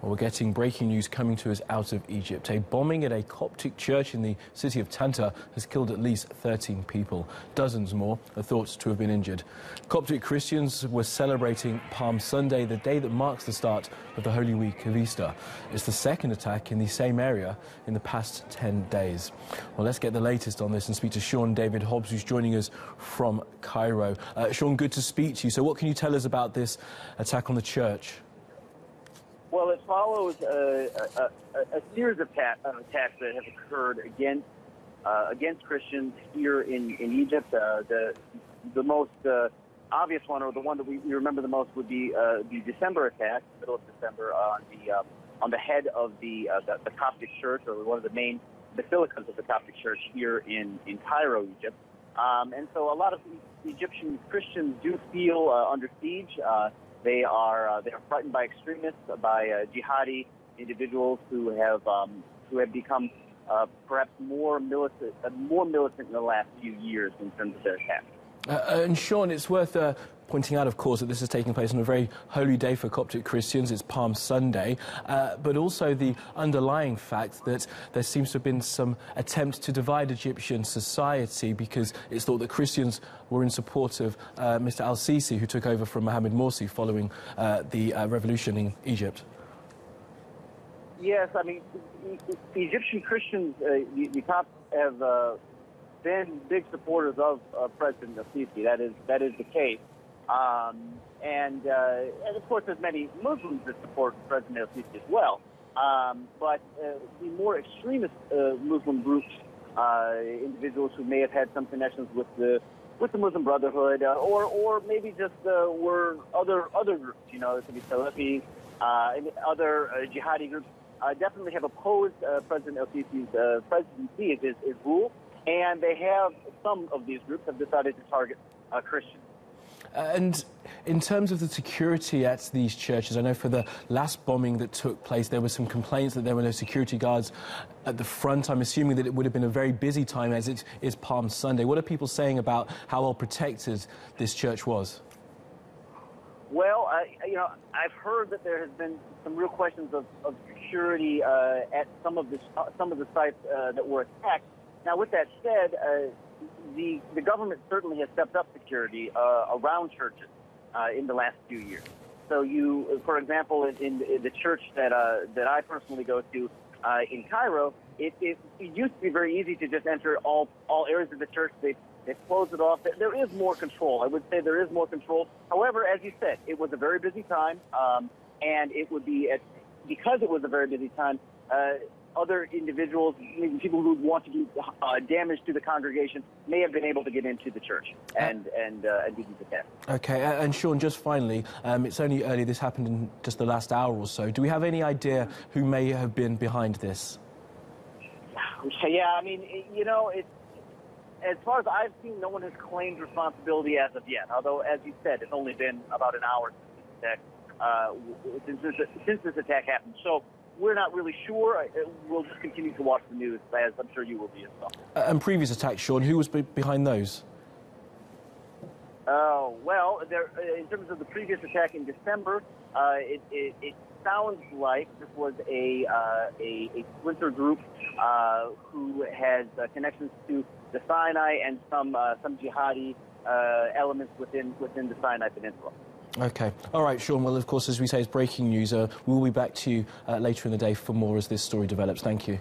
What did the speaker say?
Well, we're getting breaking news coming to us out of Egypt. A bombing at a Coptic church in the city of Tanta has killed at least 13 people. Dozens more are thought to have been injured. Coptic Christians were celebrating Palm Sunday, the day that marks the start of the Holy Week of Easter. It's the second attack in the same area in the past 10 days. Well, let's get the latest on this and speak to Sean David Hobbs, who's joining us from Cairo. Sean, good to speak to you. So what can you tell us about this attack on the church? Well, it follows a series of attacks that have occurred against Christians here in Egypt. The most obvious one, or the one that we remember the most, would be the December attack, middle of December, on the head of the Coptic church, or one of the main basilicas of the Coptic church here in Cairo, Egypt. And so a lot of Egyptian Christians do feel under siege. They are frightened by extremists, by jihadi individuals who have become perhaps more militant in the last few years in terms of their attacks. And Sean, it's worth pointing out, of course, that this is taking place on a very holy day for Coptic Christians. It's Palm Sunday, but also the underlying fact that there seems to have been some attempt to divide Egyptian society, because it's thought that Christians were in support of Mr. al-Sisi, who took over from Mohamed Morsi following the revolution in Egypt. Yes, I mean, the Egyptian Christians, the Copts have been big supporters of President al-Sisi. That is the case. And of course, there's many Muslims that support President al-Sisi as well. But the more extremist Muslim groups, individuals who may have had some connections with the Muslim Brotherhood, or maybe just were other groups, you know, it could be Salafis, and other jihadi groups, definitely have opposed President al-Sisi's presidency, his rule, and they have, some of these groups have decided to target Christians. And in terms of the security at these churches, I know for the last bombing that took place, there were some complaints that there were no security guards at the front. I'm assuming that it would have been a very busy time, as it is Palm Sunday. What are people saying about how well protected this church was? Well, I've heard that there has been some real questions of security at some of the sites that were attacked. Now, with that said, the government certainly has stepped up security around churches in the last few years. So for example, in the church that I personally go to in Cairo, it used to be very easy to just enter all areas of the church. They've closed it off. There is more control. I would say there is more control. However, as you said, it was a very busy time, and it would be because it was a very busy time. Other individuals, maybe people who want to do damage to the congregation, may have been able to get into the church and do these attacks. Okay, and Sean, just finally, it's only early. This happened in just the last hour or so. Do we have any idea who may have been behind this? Yeah, I mean, you know, as far as I've seen, no one has claimed responsibility as of yet. Although, as you said, it's only been about an hour since this attack happened. So we're not really sure. We'll just continue to watch the news, as I'm sure you will be as well. And previous attacks, Sean, who was behind those? Well, in terms of the previous attack in December, it sounds like this was a splinter group who has connections to the Sinai and some jihadi elements within the Sinai Peninsula. Okay. All right, Sean. Well, of course, as we say, it's breaking news. We'll be back to you later in the day for more as this story develops. Thank you.